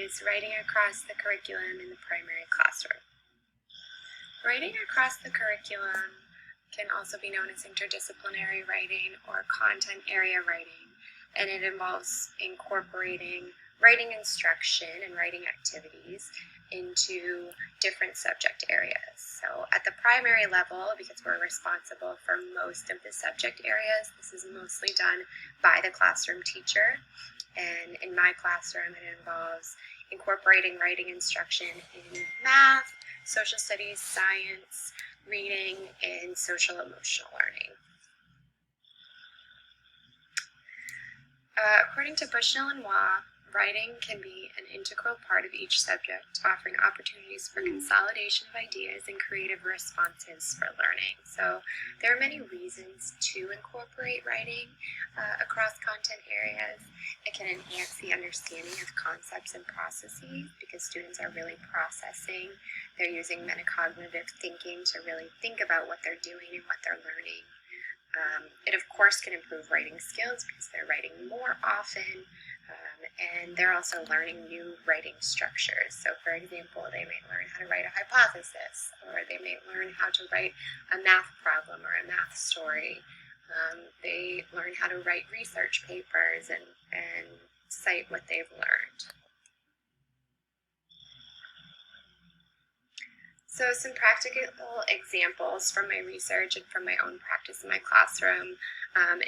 is writing across the curriculum in the primary classroom. Writing across the curriculum can also be known as interdisciplinary writing or content area writing, and it involves incorporating writing instruction and writing activities into different subject areas. So at the primary level, because we're responsible for most of the subject areas, this is mostly done by the classroom teacher. And in my classroom, it involves incorporating writing instruction in math, social studies, science, reading, and social emotional learning. According to Bushnell and Waugh, writing can be an integral part of each subject, offering opportunities for consolidation of ideas and creative responses for learning. So there are many reasons to incorporate writing across content areas. It can enhance the understanding of concepts and processes because students are really processing. They're using metacognitive thinking to really think about what they're doing and what they're learning. It of course can improve writing skills because they're writing more often, and they're also learning new writing structures. So for example, they may learn how to write a hypothesis, or they may learn how to write a math problem or a math story. They learn how to write research papers and cite what they've learned. So some practical examples from my research and from my own practice in my classroom.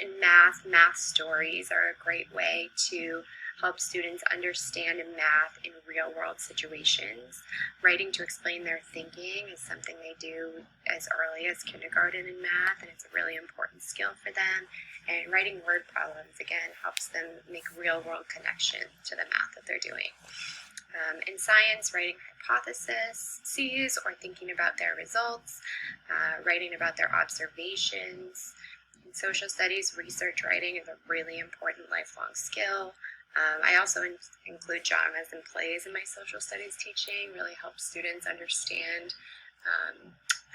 In math stories are a great way to help students understand math in real-world situations. Writing to explain their thinking is something they do as early as kindergarten in math, and it's a really important skill for them. And writing word problems, again, helps them make real-world connection to the math that they're doing. In science, writing hypotheses or thinking about their results, writing about their observations. In social studies, research writing is a really important lifelong skill. I also include dramas and plays in my social studies teaching, really helps students understand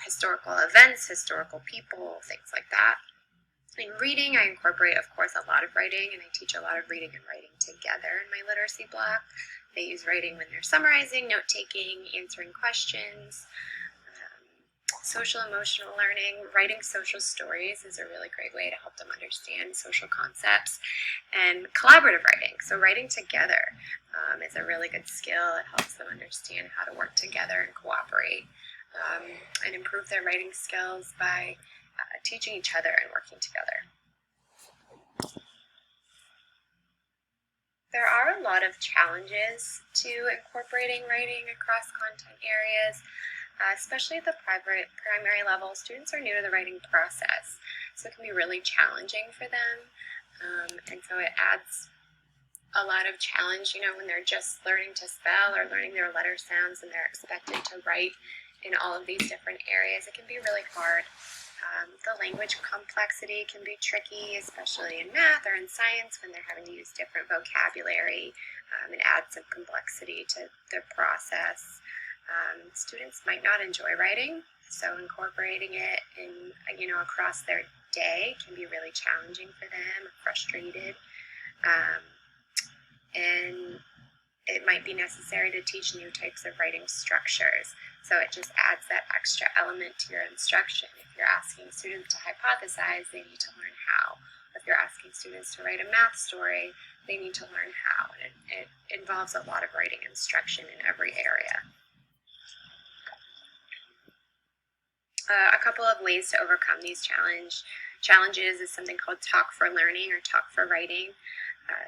historical events, historical people, things like that. In reading, I incorporate, of course, a lot of writing, and I teach a lot of reading and writing together in my literacy block. They use writing when they're summarizing, note-taking, answering questions. Social emotional learning, writing social stories is a really great way to help them understand social concepts. And collaborative writing, so writing together is a really good skill. It helps them understand how to work together and cooperate and improve their writing skills by teaching each other and working together. There are a lot of challenges to incorporating writing across content areas, especially at the primary level. Students are new to the writing process, so it can be really challenging for them, and so it adds a lot of challenge, when they're just learning to spell or learning their letter sounds and they're expected to write in all of these different areas. It can be really hard. The language complexity can be tricky, especially in math or in science when they're having to use different vocabulary and add some complexity to the process. Students might not enjoy writing, so incorporating it in, across their day can be really challenging for them, frustrated. And it might be necessary to teach new types of writing structures. So it just adds that extra element to your instruction. If you're asking students to hypothesize, they need to learn how. If you're asking students to write a math story, they need to learn how. And it involves a lot of writing instruction in every area. A couple of ways to overcome these challenges is something called Talk for Learning or Talk for Writing.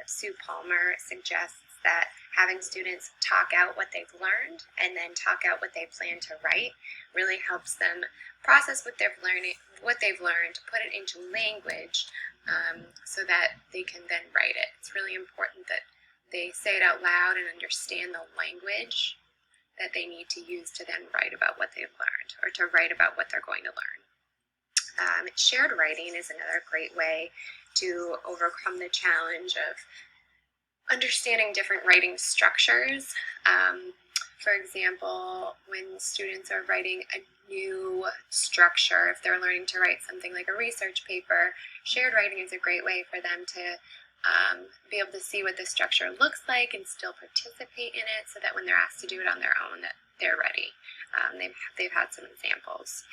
Sue Palmer suggests that having students talk out what they've learned and then talk out what they plan to write really helps them process what they've learned, put it into language so that they can then write it. It's really important that they say it out loud and understand the language that they need to use to then write about what they've learned or to write about what they're going to learn. Shared writing is another great way to overcome the challenge of understanding different writing structures. For example, when students are writing a new structure, if they're learning to write something like a research paper, shared writing is a great way for them to be able to see what the structure looks like and still participate in it, so that when they're asked to do it on their own, that they're ready. They've had some examples.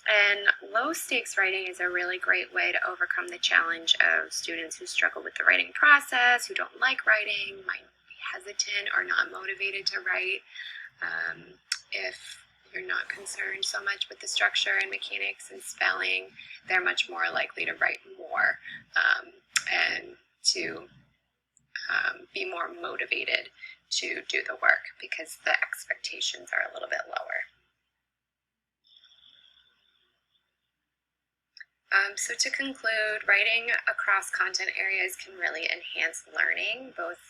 And low stakes writing is a really great way to overcome the challenge of students who struggle with the writing process, who don't like writing, might be hesitant or not motivated to write. If you're not concerned so much with the structure and mechanics and spelling, they're much more likely to write more and to be more motivated to do the work because the expectations are a little bit lower. So to conclude, writing across content areas can really enhance learning, both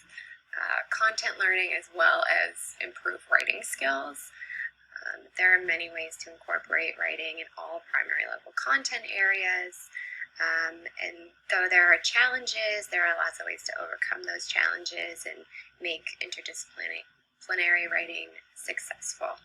content learning as well as improve writing skills. There are many ways to incorporate writing in all primary level content areas. And though there are challenges, there are lots of ways to overcome those challenges and make interdisciplinary writing successful.